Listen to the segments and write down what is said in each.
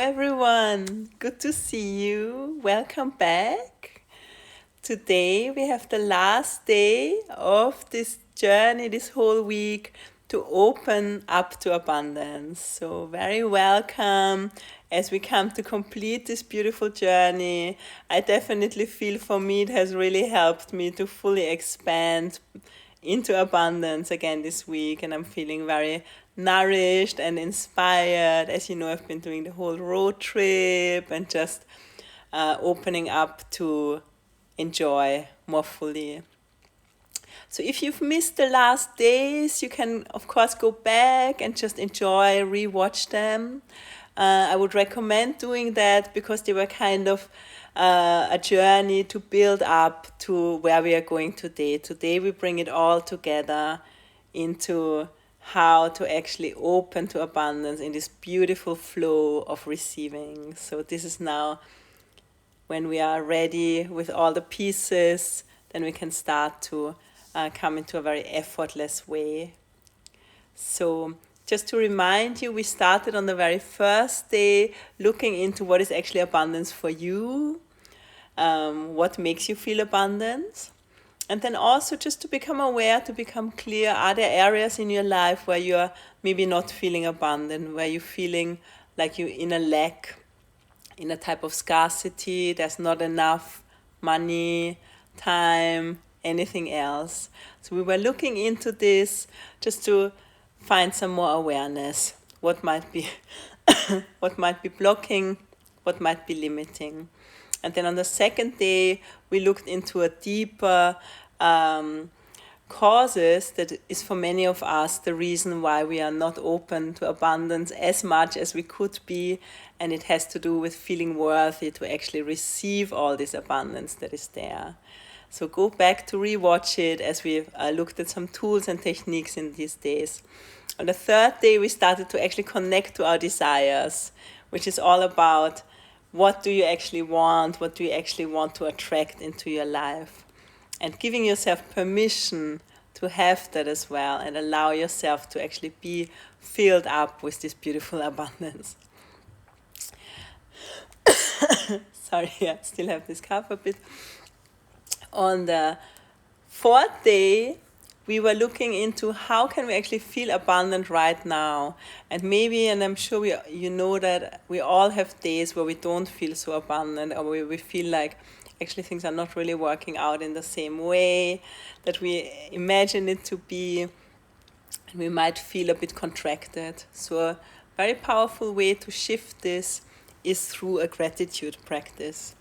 Everyone, good to see you. Welcome back. Today we have the last day of this journey, this whole week to open up to abundance. So, very welcome as we come to complete this beautiful journey. I definitely feel for me it has really helped me to fully expand into abundance again this week, and I'm feeling very nourished and inspired. As you know, I've been doing the whole road trip and just opening up to enjoy more fully. So if you've missed the last days, you can of course go back and just enjoy, rewatch them. I would recommend doing that because they were kind of a journey to build up to where we are going today. Today we bring it all together into how to actually open to abundance in this beautiful flow of receiving. So this is now when we are ready with all the pieces, then we can start to come into a very effortless way. So just to remind you, we started on the very first day looking into what is actually abundance for you, what makes you feel abundant. And then also just to become aware, to become clear, are there areas in your life where you're maybe not feeling abundant, where you're feeling like you're in a lack, in a type of scarcity, there's not enough money, time, anything else. So we were looking into this just to find some more awareness. What might be what might be blocking, what might be limiting. And then on the second day, we looked into a deeper causes that is for many of us the reason why we are not open to abundance as much as we could be. And it has to do with feeling worthy to actually receive all this abundance that is there. So go back to rewatch it as we looked at some tools and techniques in these days. On the third day, we started to actually connect to our desires, which is all about what do you actually want, what do you actually want to attract into your life. And giving yourself permission to have that as well and allow yourself to actually be filled up with this beautiful abundance. Sorry, I still have this cough a bit. On the fourth day, we were looking into how can we actually feel abundant right now. And maybe, and I'm sure you know that we all have days where we don't feel so abundant, or where we feel like actually things are not really working out in the same way that we imagine it to be, and we might feel a bit contracted. So a very powerful way to shift this is through a gratitude practice.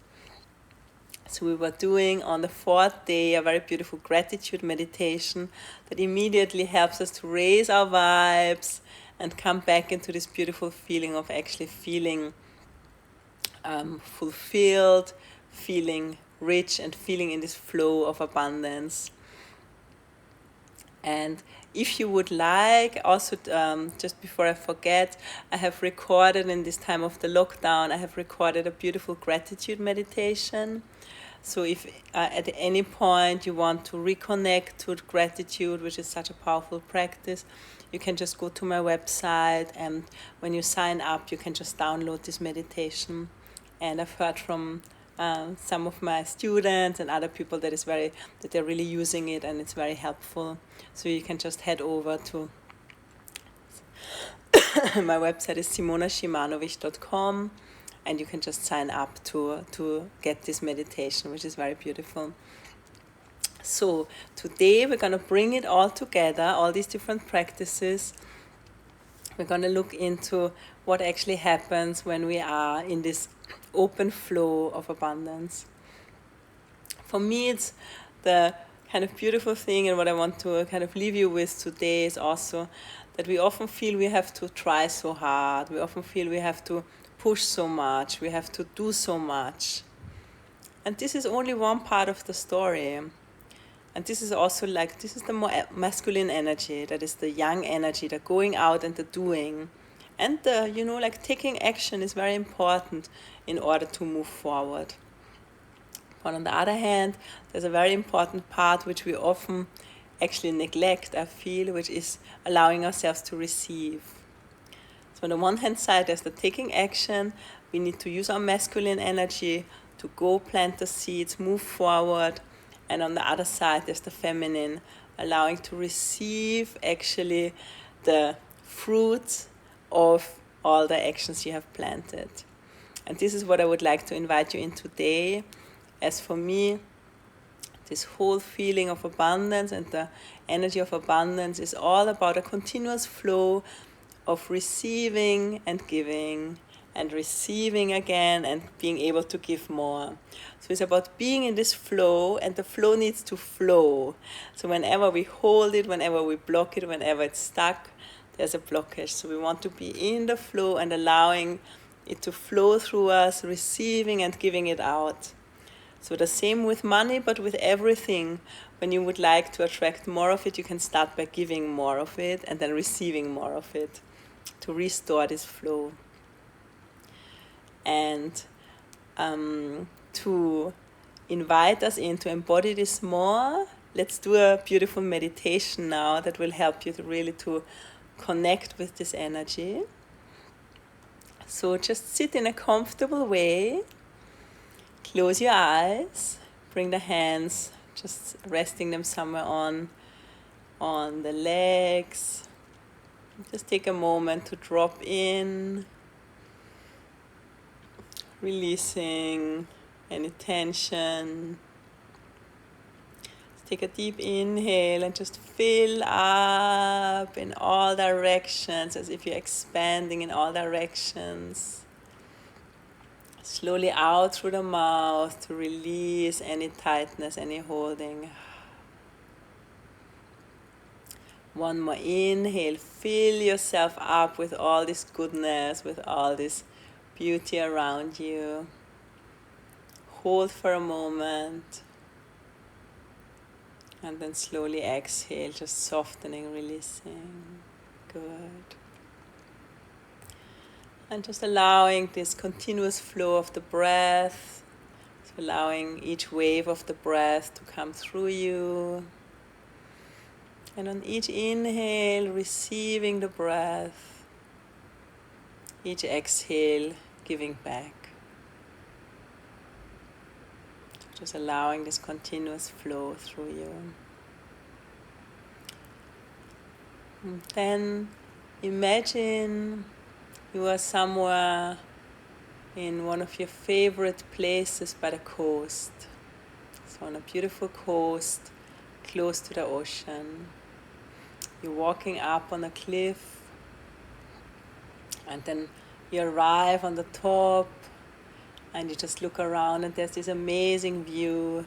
So we were doing on the fourth day a very beautiful gratitude meditation that immediately helps us to raise our vibes and come back into this beautiful feeling of actually feeling fulfilled, feeling rich, and feeling in this flow of abundance. And if you would like, also just before I forget, I have recorded in this time of the lockdown, I have recorded a beautiful gratitude meditation. So if at any point you want to reconnect to gratitude, which is such a powerful practice, you can just go to my website, and when you sign up, you can just download this meditation. And I've heard from some of my students and other people that they're really using it, and it's very helpful. So you can just head over to my website is simonashimanovic.com, and you can just sign up to get this meditation, which is very beautiful. So today we're going to bring it all together, all these different practices. We're going to look into what actually happens when we are in this open flow of abundance. For me, it's the kind of beautiful thing, and what I want to kind of leave you with today is also that we often feel we have to try so hard. We often feel we have to push so much. We have to do so much. And this is only one part of the story. And this is also this is the more masculine energy, that is the yang energy, the going out and the doing. And the, taking action is very important in order to move forward. But on the other hand, there's a very important part which we often actually neglect, I feel, which is allowing ourselves to receive. So on the one hand side, there's the taking action. We need to use our masculine energy to go plant the seeds, move forward. And on the other side, there's the feminine, allowing to receive actually the fruits of all the actions you have planted. And this is what I would like to invite you in today. As for me, this whole feeling of abundance and the energy of abundance is all about a continuous flow of receiving and giving, and receiving again and being able to give more. So it's about being in this flow, and the flow needs to flow. So whenever we hold it, whenever we block it, whenever it's stuck, there's a blockage. So we want to be in the flow and allowing it to flow through us, receiving and giving it out. So the same with money, but with everything. When you would like to attract more of it, you can start by giving more of it and then receiving more of it to restore this flow. And to invite us in to embody this more, let's do a beautiful meditation now that will help you to really to connect with this energy. So just sit in a comfortable way, close your eyes, bring the hands, just resting them somewhere on the legs. Just take a moment to drop in, releasing any tension. Take a deep inhale and just fill up in all directions as if you're expanding in all directions. Slowly out through the mouth to release any tightness, any holding. One more inhale, fill yourself up with all this goodness, with all this beauty around you. Hold for a moment. And then slowly exhale, just softening, releasing. Good. And just allowing this continuous flow of the breath. So allowing each wave of the breath to come through you. And on each inhale, receiving the breath. Each exhale, giving back. Just allowing this continuous flow through you. And then imagine you are somewhere in one of your favorite places by the coast. So on a beautiful coast, close to the ocean. You're walking up on a cliff, and then you arrive on the top, and you just look around, and there's this amazing view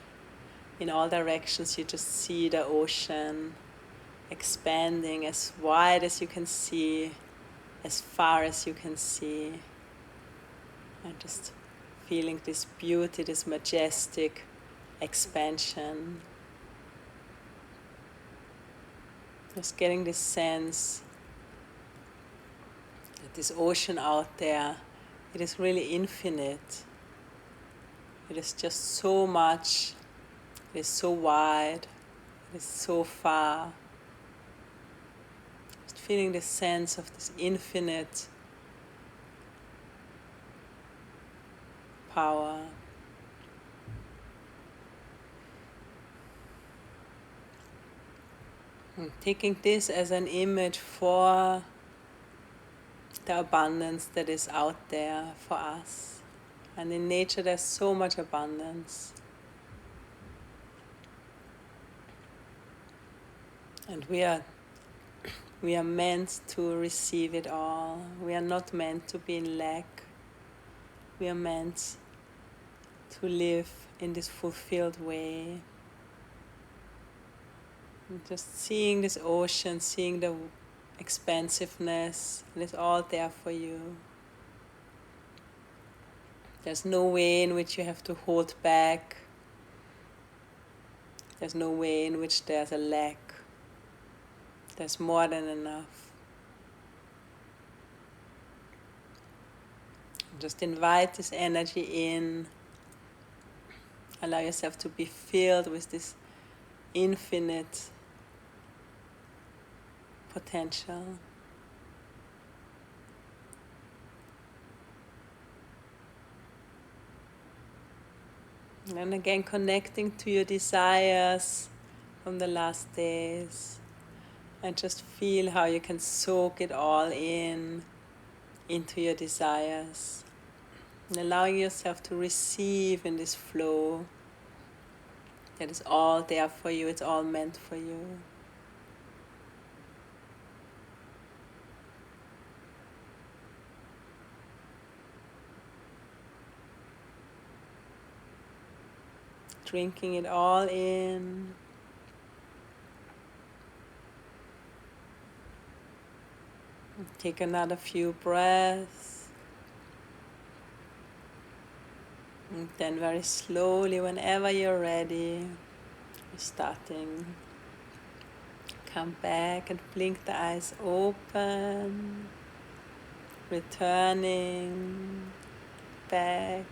in all directions. You just see the ocean expanding as wide as you can see, as far as you can see, and just feeling this beauty, this majestic expansion. Just getting this sense that this ocean out there, it is really infinite. It is just so much. It is so wide. It is so far. Just feeling the sense of this infinite power. And taking this as an image for the abundance that is out there for us. And in nature there's so much abundance. And we are meant to receive it all. We are not meant to be in lack. We are meant to live in this fulfilled way. And just seeing this ocean, seeing the expansiveness, and it's all there for you. There's no way in which you have to hold back. There's no way in which there's a lack. There's more than enough. Just invite this energy in. Allow yourself to be filled with this infinite potential. And again, connecting to your desires from the last days. And just feel how you can soak it all in into your desires. And allowing yourself to receive in this flow that is all there for you, it's all meant for you. Drinking it all in. Take another few breaths. And then very slowly, whenever you're ready, starting. Come back and blink the eyes open. Returning back.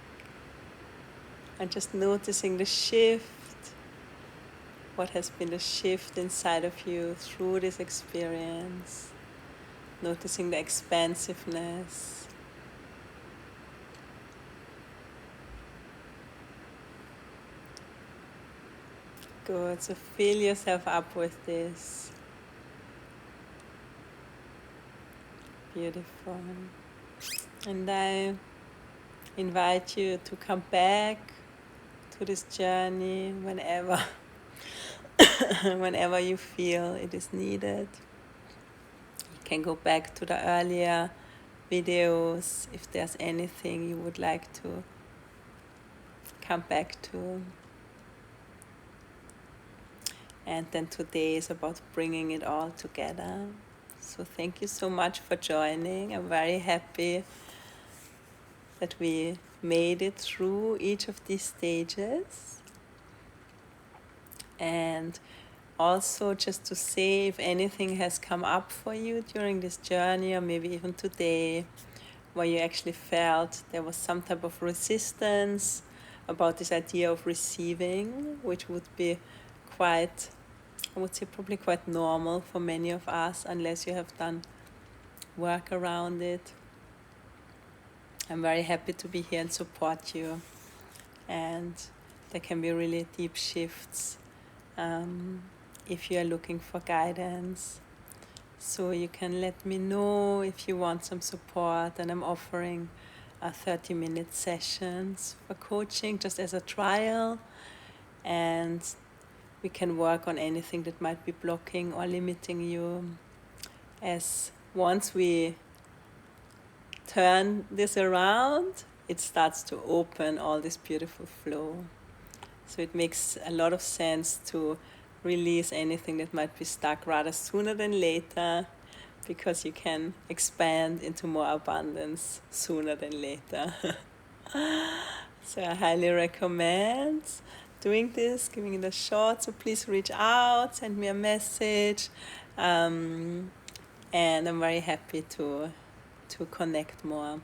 And just noticing the shift. What has been the shift inside of you through this experience. Noticing the expansiveness. Good, so fill yourself up with this. Beautiful. And I invite you to come back to this journey whenever, whenever you feel it is needed. You can go back to the earlier videos if there's anything you would like to come back to. And then today is about bringing it all together. So thank you so much for joining. I'm very happy that we made it through each of these stages. And also just to say, if anything has come up for you during this journey, or maybe even today, where you actually felt there was some type of resistance about this idea of receiving, which would be quite, I would say probably quite normal for many of us, unless you have done work around it. I'm very happy to be here and support you. And there can be really deep shifts if you are looking for guidance. So you can let me know if you want some support, and I'm offering 30-minute sessions for coaching just as a trial, and we can work on anything that might be blocking or limiting you. As once we turn this around, it starts to open all this beautiful flow. So it makes a lot of sense to release anything that might be stuck rather sooner than later, because you can expand into more abundance sooner than later. So I highly recommend doing this, giving it a shot. So please reach out, send me a message, and I'm very happy to connect more.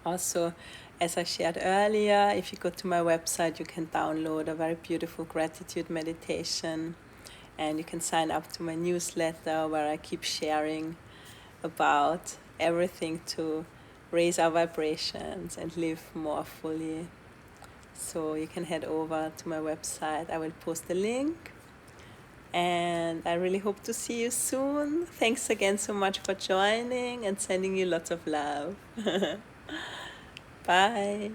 Also, as I shared earlier, if you go to my website, you can download a very beautiful gratitude meditation, and you can sign up to my newsletter where I keep sharing about everything to raise our vibrations and live more fully. So you can head over to my website. I will post the link, and I really hope to see you soon. Thanks again so much for joining, and sending you lots of love. Bye.